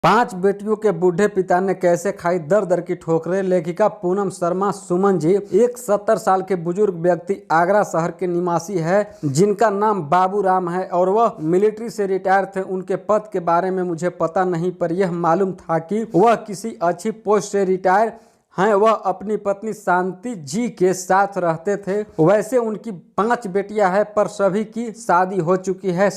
5 बेटियों के बूढ़े पिता ने कैसे खाई दर दर की ठोकरें। लेखिका पूनम शर्मा सुमन जी एक 70 साल के बुजुर्ग व्यक्ति आगरा शहर के निवासी है, जिनका नाम बाबू राम है और वह मिलिट्री से रिटायर थे। उनके पद के बारे में मुझे पता नहीं, पर यह मालूम था कि वह किसी अच्छी पोस्ट से रिटायर हैं। वह अपनी पत्नी शांति जी के साथ रहते थे। वैसे उनकी 5 बेटियां हैं, पर सभी की शादी हो चुकी है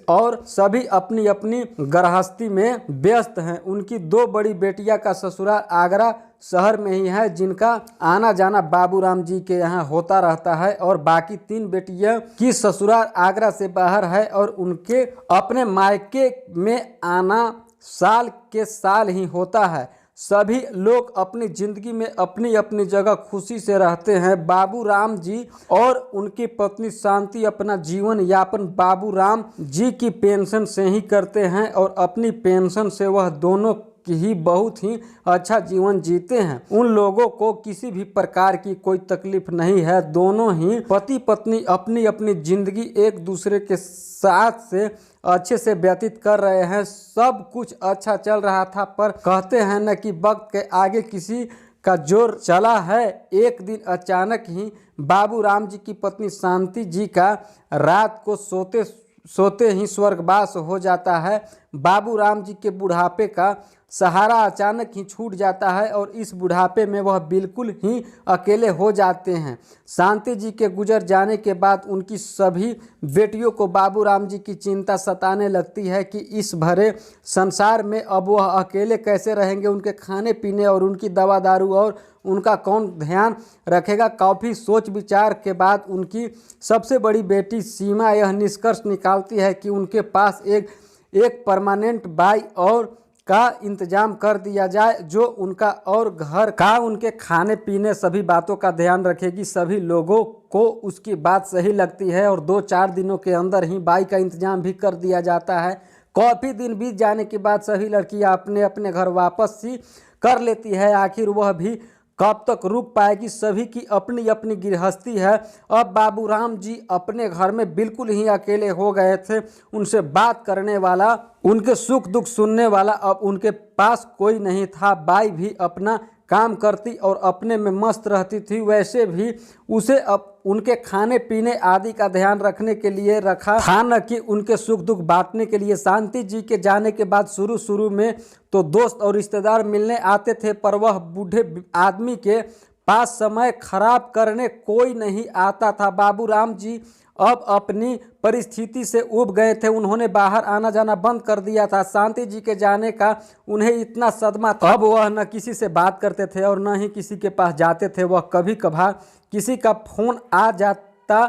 और सभी अपनी अपनी गृहस्थी में व्यस्त हैं। उनकी 2 बड़ी बेटियां का ससुराल आगरा शहर में ही है, जिनका आना जाना बाबू राम जी के यहाँ होता रहता है, और बाकी 3 बेटियां की ससुराल आगरा से बाहर है और उनके अपने मायके में आना साल के साल ही होता है। सभी लोग अपनी जिंदगी में अपनी अपनी जगह खुशी से रहते हैं। बाबू राम जी और उनकी पत्नी शांति अपना जीवन यापन बाबू राम जी की पेंशन से ही करते हैं और अपनी पेंशन से वह दोनों ही बहुत ही अच्छा जीवन जीते हैं। उन लोगों को किसी भी प्रकार की कोई तकलीफ नहीं है। दोनों ही पति पत्नी अपनी अपनी जिंदगी एक दूसरे के साथ से अच्छे से व्यतीत कर रहे हैं। सब कुछ अच्छा चल रहा था, पर कहते हैं न कि वक्त के आगे किसी का जोर चला है। एक दिन अचानक ही बाबू राम जी की पत्नी शांति जी का रात को सोते ही स्वर्गवास हो जाता है। बाबू राम जी के बुढ़ापे का सहारा अचानक ही छूट जाता है और इस बुढ़ापे में वह बिल्कुल ही अकेले हो जाते हैं। शांति जी के गुजर जाने के बाद उनकी सभी बेटियों को बाबू राम जी की चिंता सताने लगती है कि इस भरे संसार में अब वह अकेले कैसे रहेंगे। उनके खाने पीने और उनकी दवा दारू और उनका कौन ध्यान रखेगा। काफ़ी सोच विचार के बाद उनकी सबसे बड़ी बेटी सीमा यह निष्कर्ष निकालती है कि उनके पास एक परमानेंट बाई और का इंतजाम कर दिया जाए, जो उनका और घर का उनके खाने पीने सभी बातों का ध्यान रखेगी। सभी लोगों को उसकी बात सही लगती है और 2-4 दिनों के अंदर ही बाई का इंतजाम भी कर दिया जाता है। काफ़ी दिन बीत जाने के बाद सभी लड़कियां अपने अपने घर वापस सी कर लेती है। आखिर वह भी कब तक रुक पाएगी। सभी की अपनी अपनी गृहस्थी है। अब बाबू राम जी अपने घर में बिल्कुल ही अकेले हो गए थे। उनसे बात करने वाला, उनके सुख दुख सुनने वाला अब उनके पास कोई नहीं था। बाई भी अपना काम करती और अपने में मस्त रहती थी। वैसे भी उसे अब उनके खाने पीने आदि का ध्यान रखने के लिए रखा था, न कि उनके सुख दुख बांटने के लिए। शांति जी के जाने के बाद शुरू में तो दोस्त और रिश्तेदार मिलने आते थे, पर वह बूढ़े आदमी के पास समय खराब करने कोई नहीं आता था। बाबू राम जी अब अपनी परिस्थिति से उब गए थे। उन्होंने बाहर आना जाना बंद कर दिया था। शांति जी के जाने का उन्हें इतना सदमा था, अब वह न किसी से बात करते थे और न ही किसी के पास जाते थे। वह कभी कभार किसी का फोन आ जाता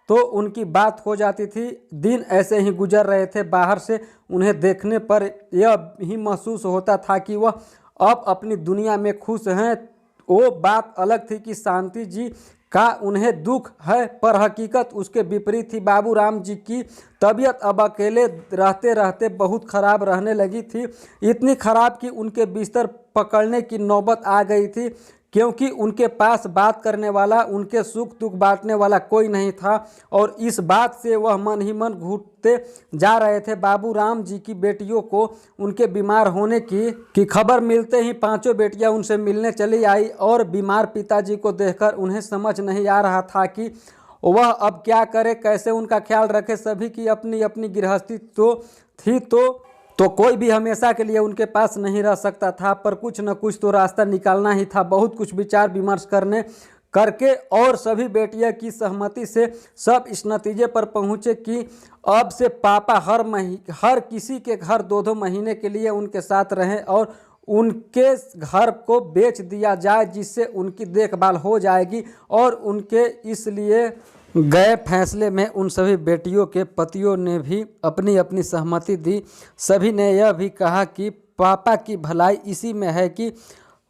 तो उनकी बात हो जाती थी। दिन ऐसे ही गुजर रहे थे। बाहर से उन्हें देखने पर यह ही महसूस होता था कि वह अब अपनी दुनिया में खुश हैं। वो बात अलग थी कि शांति जी का उन्हें दुख है, पर हकीकत उसके विपरीत थी। बाबू राम जी की तबीयत अब अकेले रहते रहते बहुत खराब रहने लगी थी। इतनी खराब कि उनके बिस्तर पकड़ने की नौबत आ गई थी, क्योंकि उनके पास बात करने वाला, उनके सुख दुख बांटने वाला कोई नहीं था और इस बात से वह मन ही मन घुटते जा रहे थे। बाबू राम जी की बेटियों को उनके बीमार होने की खबर मिलते ही 5 बेटियां उनसे मिलने चली आई और बीमार पिताजी को देखकर उन्हें समझ नहीं आ रहा था कि वह अब क्या करे, कैसे उनका ख्याल रखे। सभी की अपनी अपनी गृहस्थी तो थी, तो कोई भी हमेशा के लिए उनके पास नहीं रह सकता था, पर कुछ न कुछ तो रास्ता निकालना ही था। बहुत कुछ विचार विमर्श करके और सभी बेटियां की सहमति से सब इस नतीजे पर पहुंचे कि अब से पापा हर किसी के घर 2-2 महीने के लिए उनके साथ रहें और उनके घर को बेच दिया जाए, जिससे उनकी देखभाल हो जाएगी। और उनके इसलिए गए फैसले में उन सभी बेटियों के पतियों ने भी अपनी अपनी सहमति दी। सभी ने यह भी कहा कि पापा की भलाई इसी में है कि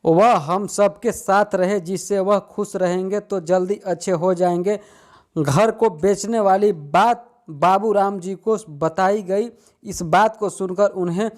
वह हम सबके साथ रहे, जिससे वह खुश रहेंगे तो जल्दी अच्छे हो जाएंगे। घर को बेचने वाली बात बाबू राम जी को बताई गई। इस बात को सुनकर उन्हें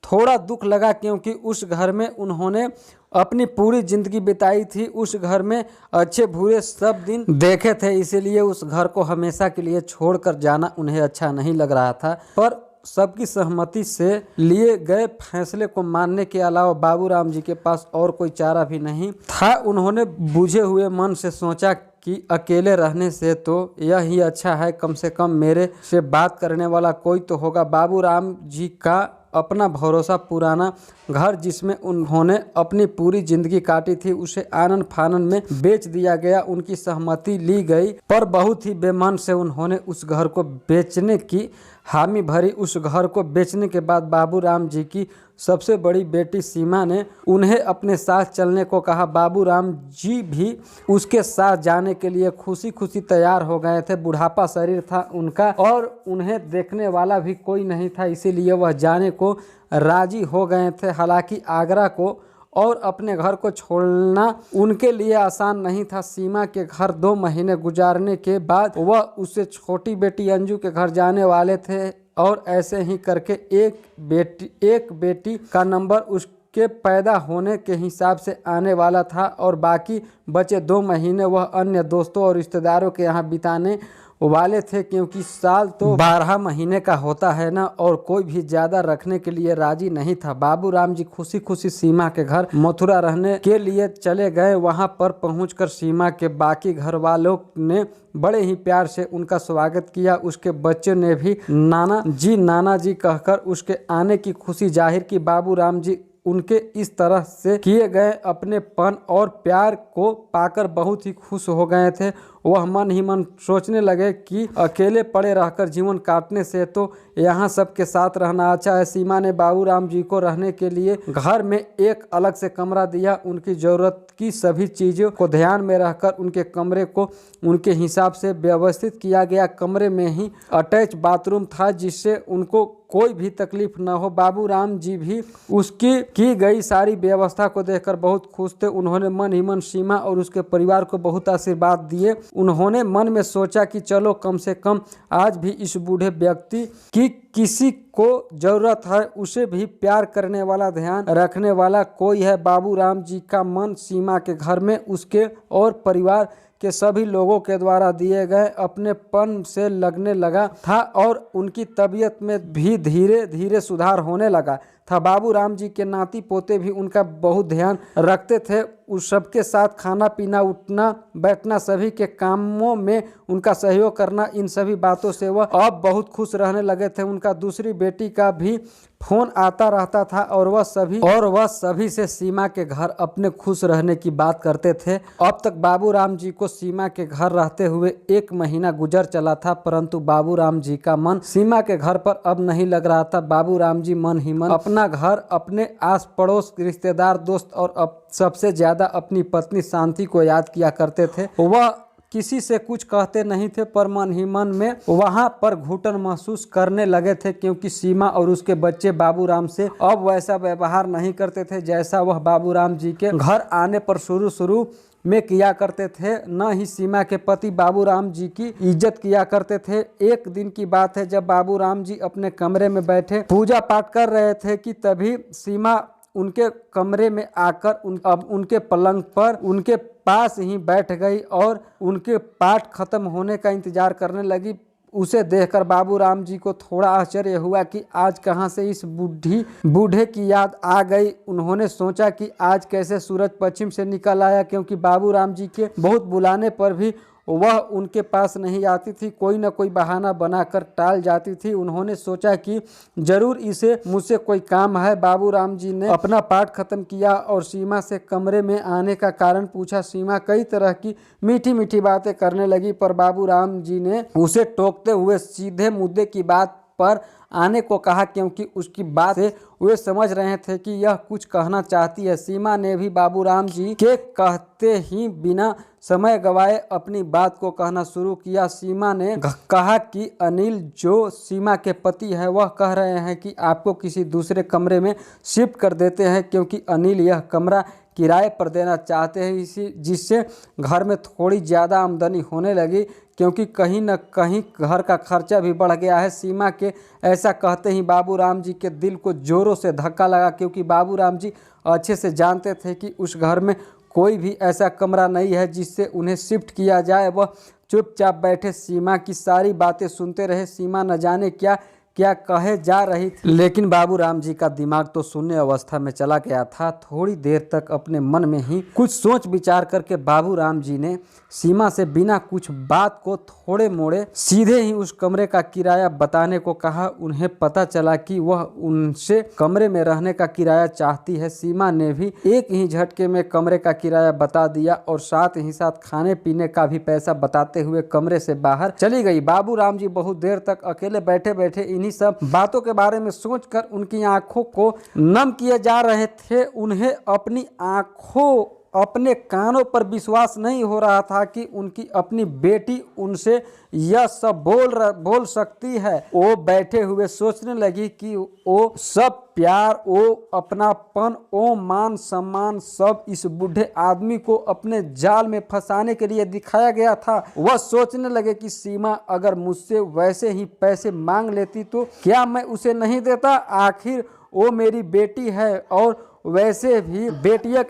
थोड़ा दुख लगा, क्योंकि उस घर में उन्होंने अपनी पूरी जिंदगी बिताई थी। उस घर में अच्छे बुरे सब दिन देखे थे, इसीलिए उस घर को हमेशा के लिए छोड़कर जाना उन्हें अच्छा नहीं लग रहा था। पर सबकी सहमति से लिए गए फैसले को मानने के अलावा बाबूराम जी के पास और कोई चारा भी नहीं था। उन्होंने बुझे हुए मन से सोचा कि अकेले रहने से तो यह ही अच्छा है, कम से कम मेरे से बात करने वाला कोई तो होगा। बाबूराम जी का अपना भरोसा पुराना घर जिसमें उन्होंने अपनी पूरी जिंदगी काटी थी उसे आनन फानन में बेच दिया गया। उनकी सहमति ली गई पर बहुत ही बेमन से उन्होंने उस घर को बेचने की हामी भरी। उस घर को बेचने के बाद बाबूराम जी की सबसे बड़ी बेटी सीमा ने उन्हें अपने साथ चलने को कहा। बाबूराम जी भी उसके साथ जाने के लिए खुशी खुशी तैयार हो गए थे। बुढ़ापा शरीर था उनका और उन्हें देखने वाला भी कोई नहीं था, इसीलिए वह जाने को राजी हो गए थे। हालांकि आगरा को और अपने घर को छोड़ना उनके लिए आसान नहीं था। सीमा के घर 2 महीने गुजारने के बाद वह उससे छोटी बेटी अंजू के घर जाने वाले थे और ऐसे ही करके एक बेटी का नंबर उसके पैदा होने के हिसाब से आने वाला था और बाकी बचे 2 महीने वह अन्य दोस्तों और रिश्तेदारों के यहाँ बिताने वाले थे, क्योंकि साल तो 12 महीने का होता है ना, और कोई भी ज़्यादा रखने के लिए राजी नहीं था। बाबूराम जी खुशी खुशी सीमा के घर मथुरा रहने के लिए चले गए। वहां पर पहुंचकर सीमा के बाकी घर वालों ने बड़े ही प्यार से उनका स्वागत किया। उसके बच्चों ने भी नाना जी कहकर उसके आने की खुशी जाहिर की। बाबूराम जी उनके इस तरह से किए गए अपनेपन और प्यार को पाकर बहुत ही खुश हो गए थे। वह मन ही मन सोचने लगे कि अकेले पड़े रहकर जीवन काटने से तो यहाँ सबके साथ रहना अच्छा है। सीमा ने बाबूराम जी को रहने के लिए घर में एक अलग से कमरा दिया। उनकी ज़रूरत की सभी चीज़ों को ध्यान में रखकर उनके कमरे को उनके हिसाब से व्यवस्थित किया गया। कमरे में ही अटैच बाथरूम था जिससे उनको कोई भी तकलीफ न हो। बाबूराम जी भी उसकी की गई सारी व्यवस्था को देखकर बहुत खुश थे। उन्होंने मन ही मन सीमा और उसके परिवार को बहुत आशीर्वाद दिए। उन्होंने मन में सोचा कि चलो कम से कम आज भी इस बूढ़े व्यक्ति की किसी को जरूरत है, उसे भी प्यार करने वाला ध्यान रखने वाला कोई है। बाबूराम जी का मन सीमा के घर में उसके और परिवार के सभी लोगों के द्वारा दिए गए अपनेपन से लगने लगा था और उनकी तबीयत में भी धीरे धीरे सुधार होने लगा था। बाबूराम जी के नाती पोते भी उनका बहुत ध्यान रखते थे। उस सबके साथ खाना पीना, उठना बैठना, सभी के कामों में उनका सहयोग करना, इन सभी बातों से वह अब बहुत खुश रहने लगे थे। उनका दूसरी बेटी का भी फोन आता रहता था और वह सभी से सीमा के घर अपने खुश रहने की बात करते थे। अब तक बाबूराम जी को सीमा के घर रहते हुए 1 महीना गुजर चला था, परंतु बाबूराम जी का मन सीमा के घर पर अब नहीं लग रहा था। बाबूराम जी मन ही मन अपना घर, अपने आस पड़ोस, रिश्तेदार, दोस्त और अब सबसे ज्यादा अपनी पत्नी शांति को याद किया करते थे। वह किसी से कुछ कहते नहीं थे पर मन ही मन में वहां पर घुटन महसूस करने लगे थे, क्योंकि सीमा और उसके बच्चे बाबूराम से अब वैसा व्यवहार नहीं करते थे जैसा वह बाबूराम जी के घर आने पर शुरू में किया करते थे। न ही सीमा के पति बाबूराम जी की इज्जत किया करते थे। एक दिन की बात है, जब बाबूराम जी अपने कमरे में बैठे पूजा पाठ कर रहे थे कि तभी सीमा उनके कमरे में आकर उनके पलंग पर उनके पास ही बैठ गई और उनके पाठ खत्म होने का इंतजार करने लगी। उसे देखकर बाबूराम जी को थोड़ा आश्चर्य हुआ कि आज कहां से इस बूढ़े की याद आ गई। उन्होंने सोचा कि आज कैसे सूरज पश्चिम से निकल आया, क्योंकि बाबूराम जी के बहुत बुलाने पर भी वह उनके पास नहीं आती थी, कोई न कोई बहाना बनाकर टाल जाती थी। उन्होंने सोचा कि जरूर इसे मुझसे कोई काम है। बाबूराम जी ने अपना पाठ खत्म किया और सीमा से कमरे में आने का कारण पूछा। सीमा कई तरह की मीठी मीठी बातें करने लगी, पर बाबूराम जी ने उसे टोकते हुए सीधे मुद्दे की बात पर आने को कहा, क्योंकि उसकी बात से वे समझ रहे थे कि यह कुछ कहना चाहती है। सीमा ने भी बाबूराम जी के कहते ही बिना समय गवाए अपनी बात को कहना शुरू किया। सीमा ने कहा कि अनिल जो सीमा के पति है वह कह रहे हैं कि आपको किसी दूसरे कमरे में शिफ्ट कर देते हैं, क्योंकि अनिल यह कमरा किराए पर देना चाहते हैं, जिससे घर में थोड़ी ज़्यादा आमदनी होने लगी, क्योंकि कहीं न कहीं घर का खर्चा भी बढ़ गया है। सीमा के ऐसा कहते ही बाबूराम जी के दिल को जोरों से धक्का लगा, क्योंकि बाबूराम जी अच्छे से जानते थे कि उस घर में कोई भी ऐसा कमरा नहीं है जिससे उन्हें शिफ्ट किया जाए। वह चुपचाप बैठे सीमा की सारी बातें सुनते रहे। सीमा न जाने क्या क्या कहे जा रही थी, लेकिन बाबूराम जी का दिमाग तो शून्य अवस्था में चला गया था। थोड़ी देर तक अपने मन में ही कुछ सोच विचार करके बाबूराम जी ने सीमा से बिना कुछ बात को थोड़े मोड़े सीधे ही उस कमरे का किराया बताने को कहा। उन्हें पता चला कि वह उनसे कमरे में रहने का किराया चाहती है। सीमा ने भी एक ही झटके में कमरे का किराया बता दिया और साथ ही साथ खाने पीने का भी पैसा बताते हुए कमरे से बाहर चली गई। बाबूराम जी बहुत देर तक अकेले बैठे बैठे इन्हीं सब बातों के बारे में सोचकर उनकी आंखों को नम किए जा रहे थे। उन्हें अपनी आंखों अपने कानों पर विश्वास नहीं हो रहा था कि उनकी अपनी बेटी उनसे यह सब बोल सकती है। वो बैठे हुए सोचने लगी कि वो सब प्यार, वो अपनापन, वो मान सम्मान सब इस बूढ़े आदमी को अपने जाल में फंसाने के लिए दिखाया गया था। वह सोचने लगे कि सीमा अगर मुझसे वैसे ही पैसे मांग लेती तो क्या मैं उसे नहीं देता। आखिर वो मेरी बेटी है और वैसे भी बेटिया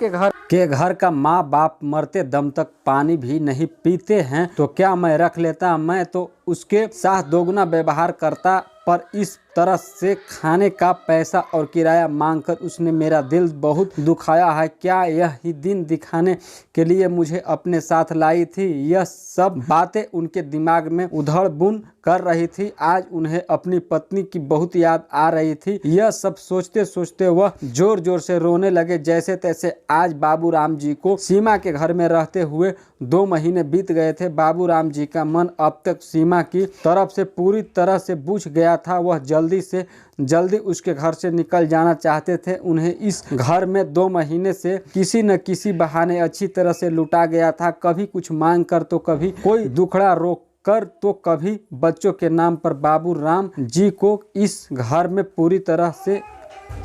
के घर का माँ बाप मरते दम तक पानी भी नहीं पीते हैं, तो क्या मैं रख लेता। मैं तो उसके साथ दोगुना व्यवहार करता, पर इस तरह से खाने का पैसा और किराया मांगकर उसने मेरा दिल बहुत दुखाया है। क्या यही दिन दिखाने के लिए मुझे अपने साथ लाई थी। यह सब बातें उनके दिमाग में उधड़ बुन कर रही थी। आज उन्हें अपनी पत्नी की बहुत याद आ रही थी। यह सब सोचते सोचते वह जोर जोर से रोने लगे। जैसे तैसे आज बाबूराम जी को सीमा के घर में रहते हुए 2 महीने बीत गए थे। बाबूराम जी का मन अब तक सीमा की तरफ से पूरी तरह से बुझ गया था। वह जल्दी से जल्दी उसके घर से निकल जाना चाहते थे। उन्हें इस घर में 2 महीने से किसी न किसी बहाने अच्छी तरह से लुटा गया था। कभी कुछ मांग कर तो कभी कोई दुखड़ा रोक कर तो कभी बच्चों के नाम पर बाबूराम जी को इस घर में पूरी तरह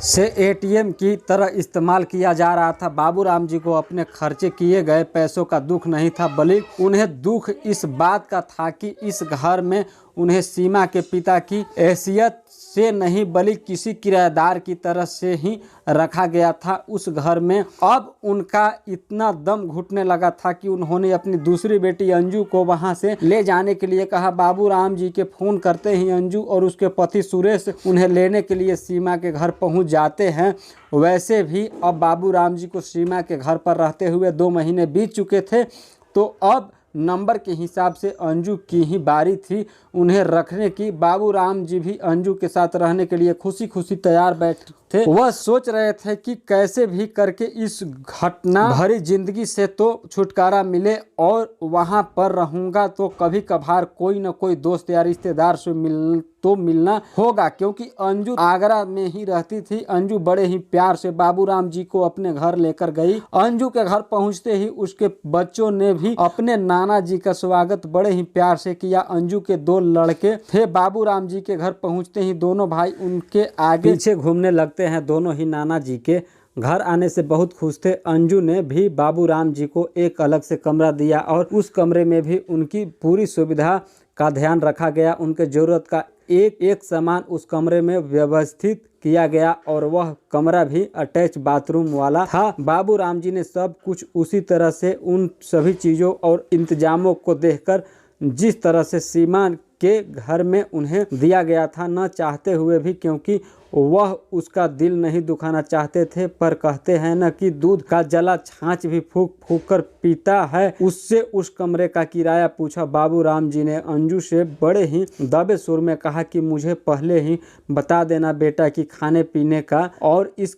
से एटीएम की तरह इस्तेमाल किया जा रहा था। बाबूराम जी को अपने खर्चे किए गए पैसों का दुख नहीं था, बल्कि उन्हें दुख इस बात का था कि इस घर में उन्हें सीमा के पिता की हैसियत से नहीं बल्कि किसी किराएदार की तरह से ही रखा गया था। उस घर में अब उनका इतना दम घुटने लगा था कि उन्होंने अपनी दूसरी बेटी अंजू को वहां से ले जाने के लिए कहा। बाबूराम जी के फोन करते ही अंजू और उसके पति सुरेश उन्हें लेने के लिए सीमा के घर पहुंच जाते हैं। वैसे भी अब बाबूराम जी को सीमा के घर पर रहते हुए 2 महीने बीत चुके थे, तो अब नंबर के हिसाब से अंजू की ही बारी थी उन्हें रखने की। बाबूराम जी भी अंजू के साथ रहने के लिए खुशी खुशी तैयार बैठे थे। वह सोच रहे थे कि कैसे भी करके इस घटना भरी जिंदगी से तो छुटकारा मिले और वहां पर रहूंगा तो कभी कभार कोई न कोई दोस्त या रिश्तेदार से मिलना होगा, क्योंकि अंजू आगरा में ही रहती थी। अंजू बड़े ही प्यार से बाबूराम जी को अपने घर लेकर गई। अंजू के घर पहुंचते ही उसके बच्चों ने भी अपने नाना जी का स्वागत बड़े ही प्यार से किया। अंजू के 2 लड़के थे। बाबूराम जी के घर पहुंचते ही दोनों भाई उनके आगे पीछे घूमने लगते हैं। दोनों ही नाना जी के घर आने से बहुत खुश थे। अंजू ने भी बाबूराम जी को एक अलग से कमरा दिया और उस कमरे में भी उनकी पूरी सुविधा का ध्यान रखा गया। उनके जरूरत का एक एक सामान उस कमरे में व्यवस्थित किया गया और वह कमरा भी अटैच बाथरूम वाला था। बाबूराम जी ने सब कुछ उसी तरह से उन सभी चीज़ों और इंतजामों को देखकर जिस तरह से सीमा के घर में उन्हें दिया गया था, न चाहते हुए भी, क्योंकि वह उसका दिल नहीं दुखाना चाहते थे। पर कहते हैं न कि दूध का जला छाछ भी फूक फूक कर पीता है। उससे उस कमरे का किराया पूछा। बाबूराम जी ने अंजू से बड़े ही दबे सुर में कहा कि मुझे पहले ही बता देना बेटा कि खाने पीने का और इस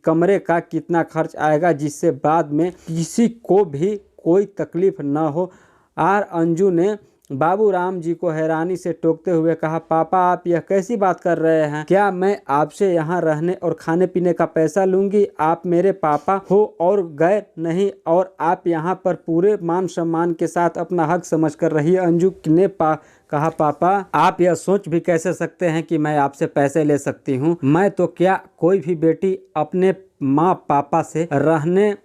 कमरे का कितना खर्च आएगा, जिससे बाद में किसी को भी कोई तकलीफ न हो। अंजू ने बाबूराम जी को हैरानी से टोकते हुए कहा, पापा आप यह कैसी बात कर रहे हैं। क्या मैं आपसे यहाँ रहने और खाने पीने का पैसा लूंगी? आप मेरे पापा हो और गैर नहीं, और आप यहाँ पर पूरे मान सम्मान के साथ अपना हक समझ कर रही। अंजू ने कहा, पापा आप यह सोच भी कैसे सकते हैं कि मैं आपसे पैसे ले सकती हूँ। मैं तो क्या कोई भी बेटी अपने माँ पापा से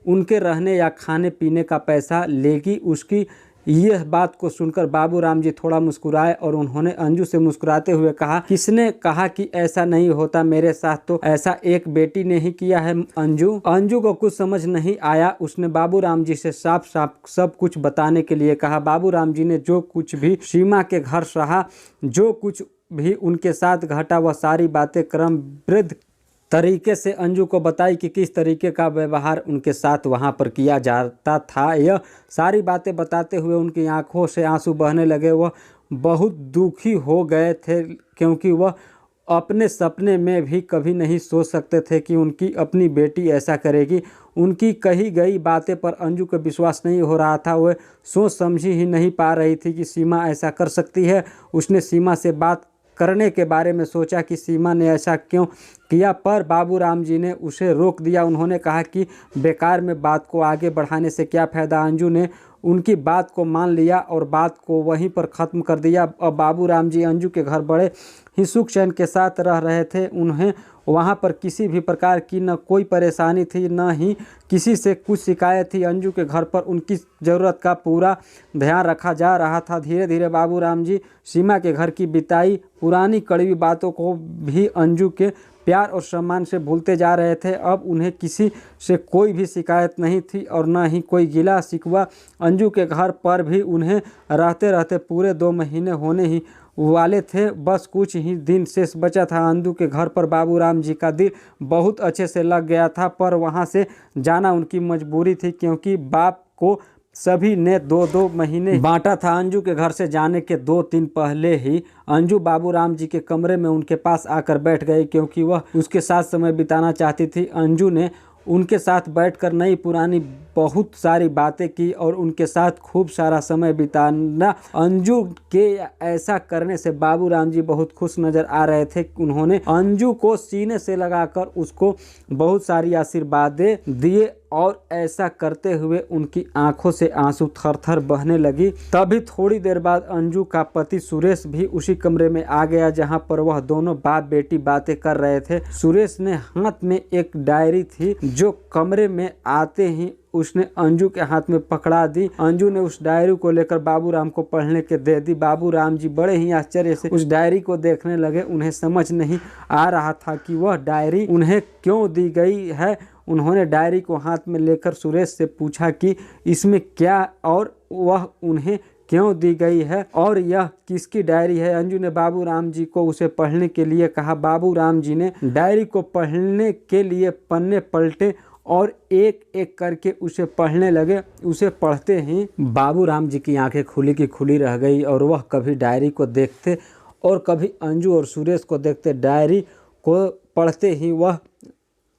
उनके रहने या खाने पीने का पैसा लेगी? उसकी यह बात को सुनकर बाबूराम जी थोड़ा मुस्कुराए और उन्होंने अंजू से मुस्कुराते हुए कहा, किसने कहा कि ऐसा नहीं होता? मेरे साथ तो ऐसा एक बेटी ने ही किया है। अंजू को कुछ समझ नहीं आया। उसने बाबूराम जी से साफ साफ सब कुछ बताने के लिए कहा। बाबूराम जी ने जो कुछ भी सीमा के घर सहा, जो कुछ भी उनके साथ घटा वह सारी बातें क्रमबद्ध तरीके से अंजू को बताई कि किस तरीके का व्यवहार उनके साथ वहाँ पर किया जाता था। यह सारी बातें बताते हुए उनकी आंखों से आंसू बहने लगे। वह बहुत दुखी हो गए थे क्योंकि वह अपने सपने में भी कभी नहीं सोच सकते थे कि उनकी अपनी बेटी ऐसा करेगी। उनकी कही गई बातें पर अंजू को विश्वास नहीं हो रहा था। वह सोच समझी ही नहीं पा रही थी कि सीमा ऐसा कर सकती है। उसने सीमा से बात करने के बारे में सोचा कि सीमा ने ऐसा क्यों किया, पर बाबूराम जी ने उसे रोक दिया। उन्होंने कहा कि बेकार में बात को आगे बढ़ाने से क्या फ़ायदा। अंजू ने उनकी बात को मान लिया और बात को वहीं पर ख़त्म कर दिया। अब बाबूराम जी अंजू के घर बड़े ही सुख चैन के साथ रह रहे थे। उन्हें वहाँ पर किसी भी प्रकार की न कोई परेशानी थी, न ही किसी से कुछ शिकायत थी। अंजू के घर पर उनकी ज़रूरत का पूरा ध्यान रखा जा रहा था। धीरे धीरे बाबूराम जी सीमा के घर की बिताई पुरानी कड़वी बातों को भी अंजू के प्यार और सम्मान से भूलते जा रहे थे। अब उन्हें किसी से कोई भी शिकायत नहीं थी और न ही कोई गिला शिकवा। अंजू के घर पर भी उन्हें रहते रहते पूरे 2 महीने होने ही वाले थे। बस कुछ ही दिन शेष बचा था। अंजू के घर पर बाबूराम जी का दिल बहुत अच्छे से लग गया था, पर वहाँ से जाना उनकी मजबूरी थी क्योंकि बाप को सभी ने 2-2 महीने बांटा था। अंजू के घर से जाने के 2 दिन पहले ही अंजू बाबूराम जी के कमरे में उनके पास आकर बैठ गई क्योंकि वह उसके साथ समय बिताना चाहती थी। अंजू ने उनके साथ बैठकर नई पुरानी बहुत सारी बातें की और उनके साथ खूब सारा समय बिताना। अंजू के ऐसा करने से बाबूराम जी बहुत खुश नज़र आ रहे थे। उन्होंने अंजू को सीने से लगाकर उसको बहुत सारी आशीर्वादें दिए और ऐसा करते हुए उनकी आंखों से आंसू थर-थर बहने लगी। तभी थोड़ी देर बाद अंजू का पति सुरेश भी उसी कमरे में आ गया जहां पर वह दोनों बाप बेटी बातें कर रहे थे। सुरेश ने हाथ में एक डायरी थी जो कमरे में आते ही उसने अंजू के हाथ में पकड़ा दी। अंजू ने उस डायरी को लेकर बाबूराम को पढ़ने के दे दी। बाबूराम जी बड़े ही आश्चर्य से उस डायरी को देखने लगे। उन्हें समझ नहीं आ रहा था कि वह डायरी उन्हें क्यों दी गई है। उन्होंने डायरी को हाथ में लेकर सुरेश से पूछा कि इसमें क्या और वह उन्हें क्यों दी गई है और यह किसकी डायरी है। अंजू ने बाबूराम जी को उसे पढ़ने के लिए कहा। बाबूराम जी ने डायरी को पढ़ने के लिए पन्ने पलटे और एक एक करके उसे पढ़ने लगे। उसे पढ़ते ही बाबूराम जी की आंखें खुली की खुली रह गई और वह कभी डायरी को देखते और कभी अंजू और सुरेश को देखते। डायरी को पढ़ते ही वह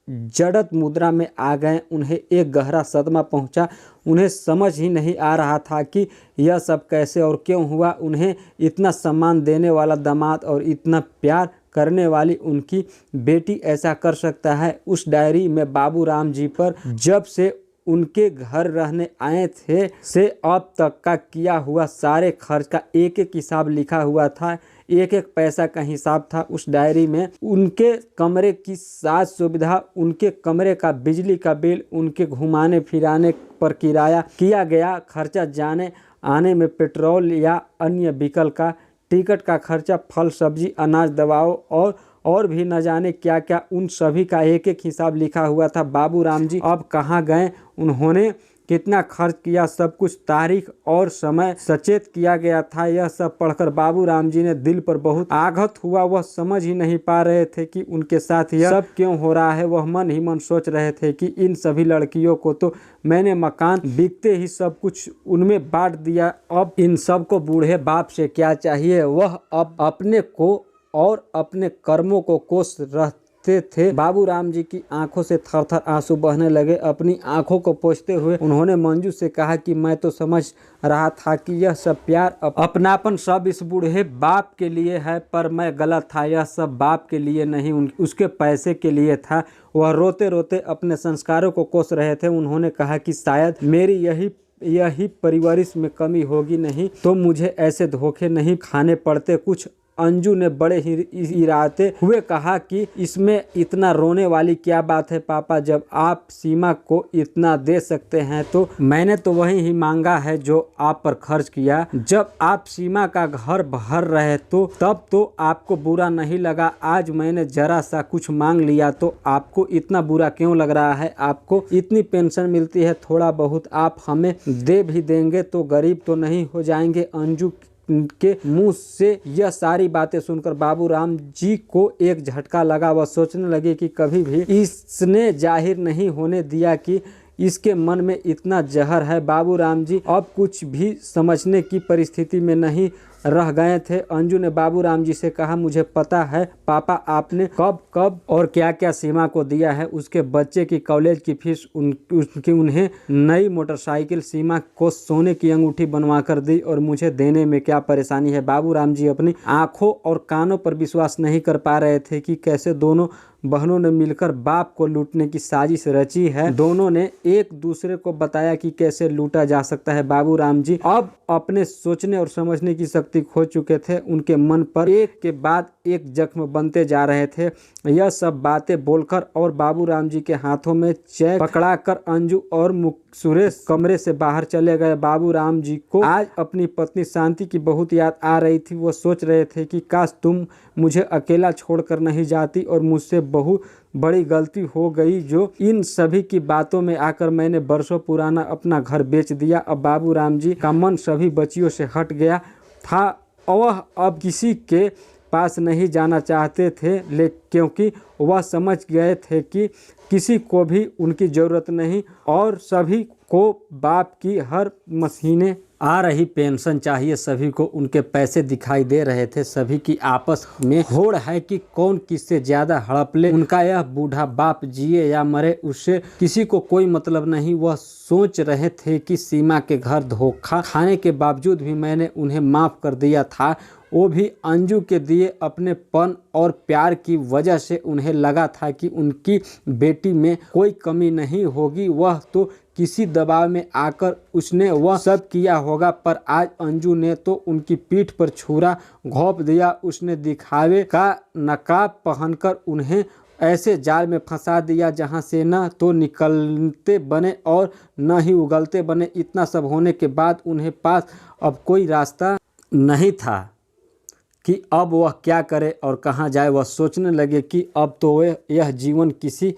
जड़त मुद्रा में आ गए। उन्हें एक गहरा सदमा पहुंचा। उन्हें समझ ही नहीं आ रहा था कि यह सब कैसे और क्यों हुआ। उन्हें इतना सम्मान देने वाला दामाद और इतना प्यार करने वाली उनकी बेटी ऐसा कर सकता है। उस डायरी में बाबूराम जी पर जब से उनके घर रहने आए थे से अब तक का किया हुआ सारे खर्च का एक एक हिसाब लिखा हुआ था। एक एक पैसा का हिसाब था उस डायरी में। उनके कमरे की साज सुविधा, उनके कमरे का बिजली का बिल, उनके घुमाने फिराने पर किराया, किया गया खर्चा, जाने आने में पेट्रोल या अन्य व्हीकल का, टिकट का खर्चा, फल सब्जी, अनाज, दवाओं और भी न जाने क्या क्या, उन सभी का एक एक हिसाब लिखा हुआ था। बाबूराम जी अब कहाँ गए, उन्होंने कितना खर्च किया, सब कुछ तारीख और समय सचेत किया गया था। यह सब पढ़कर बाबूराम जी ने दिल पर बहुत आघात हुआ। वह समझ ही नहीं पा रहे थे कि उनके साथ यह सब क्यों हो रहा है। वह मन ही मन सोच रहे थे कि इन सभी लड़कियों को तो मैंने मकान बिकते ही सब कुछ उनमें बांट दिया। अब इन सब को बूढ़े बाप से क्या चाहिए। वह अब अपने को और अपने कर्मों को कोस रहते थे। बाबूराम जी की आंखों से थर-थर आंसू बहने लगे। अपनी आंखों को पोंछते हुए उन्होंने मंजू से कहा कि मैं तो समझ रहा था कि यह सब प्यार अपनापन सब इस बूढ़े बाप के लिए है, पर मैं गलत था। यह सब बाप के लिए नहीं, उसके पैसे के लिए था। वह रोते रोते अपने संस्कारों को कोस रहे थे। उन्होंने कहा कि शायद मेरी यही परिवारिश में कमी होगी, नहीं तो मुझे ऐसे धोखे नहीं खाने पड़ते। कुछ अंजू ने बड़े ही इराते हुए कहा कि इसमें इतना रोने वाली क्या बात है पापा, जब आप सीमा को इतना दे सकते हैं तो मैंने तो वही ही मांगा है जो आप पर खर्च किया। जब आप सीमा का घर भर रहे तो तब तो आपको बुरा नहीं लगा। आज मैंने जरा सा कुछ मांग लिया तो आपको इतना बुरा क्यों लग रहा है। आपको इतनी पेंशन मिलती है, थोड़ा बहुत आप हमें दे भी देंगे तो गरीब तो नहीं हो जाएंगे। अंजू के मुंह से यह सारी बातें सुनकर बाबूराम जी को एक झटका लगा। वह सोचने लगे कि कभी भी इसने जाहिर नहीं होने दिया कि इसके मन में इतना जहर है। बाबूराम जी अब कुछ भी समझने की परिस्थिति में नहीं रह गए थे। अंजू ने बाबूराम जी से कहा, मुझे पता है पापा, आपने कब कब और क्या क्या सीमा को दिया है। उसके बच्चे की कॉलेज की फीस, उन्हें नई मोटरसाइकिल, सीमा को सोने की अंगूठी बनवा कर दी और मुझे देने में क्या परेशानी है। बाबूराम जी अपनी आंखों और कानों पर विश्वास नहीं कर पा रहे थे कि कैसे दोनों बहनों ने मिलकर बाप को लूटने की साजिश रची है। दोनों ने एक दूसरे को बताया कि कैसे लूटा जा सकता है। बाबूराम जी अब अपने सोचने और समझने की शक्ति खो चुके थे। उनके मन पर एक के बाद एक जख्म बनते जा रहे थे। यह सब बातें बोलकर और बाबूराम जी के हाथों में चेक पकड़ाकर अंजू और सुरेश कमरे से बाहर चले गए। बाबूराम जी को आज अपनी पत्नी शांति की बहुत याद आ रही थी। वो सोच रहे थे कि काश तुम मुझे अकेला छोड़कर नहीं जाती और मुझसे बहुत बड़ी गलती हो गई जो इन सभी की बातों में आकर मैंने बरसों पुराना अपना घर बेच दिया। अब बाबूराम जी का मन सभी बच्चियों से हट गया था। वह अब किसी के पास नहीं जाना चाहते थे, क्योंकि वह समझ गए थे कि किसी को भी उनकी ज़रूरत नहीं और सभी को बाप की हर महीने आ रही पेंशन चाहिए। सभी को उनके पैसे दिखाई दे रहे थे। सभी की आपस में होड़ है कि कौन किससे ज़्यादा हड़प ले। उनका यह बूढ़ा बाप जिए या मरे, उससे किसी को कोई मतलब नहीं। वह सोच रहे थे कि सीमा के घर धोखा खाने के बावजूद भी मैंने उन्हें माफ़ कर दिया था। वो भी अंजू के दिए अपनेपन और प्यार की वजह से। उन्हें लगा था कि उनकी बेटी में कोई कमी नहीं होगी। वह तो किसी दबाव में आकर उसने वह सब किया होगा, पर आज अंजू ने तो उनकी पीठ पर छुरा घोंप दिया। उसने दिखावे का नकाब पहनकर उन्हें ऐसे जाल में फंसा दिया जहां से न तो निकलते बने और न ही उगलते बने। इतना सब होने के बाद उन्हें पास अब कोई रास्ता नहीं था कि अब वह क्या करे और कहाँ जाए। वह सोचने लगे कि अब तो यह जीवन किसी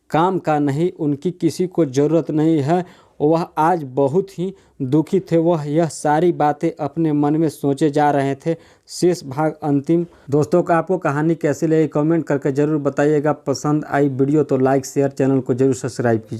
काम का नहीं, उनकी किसी को ज़रूरत नहीं है। वह आज बहुत ही दुखी थे। वह यह सारी बातें अपने मन में सोचे जा रहे थे। शेष भाग अंतिम। दोस्तों का आपको कहानी कैसी लगी कमेंट करके ज़रूर बताइएगा। पसंद आई वीडियो तो लाइक शेयर, चैनल को ज़रूर सब्सक्राइब कीजिए।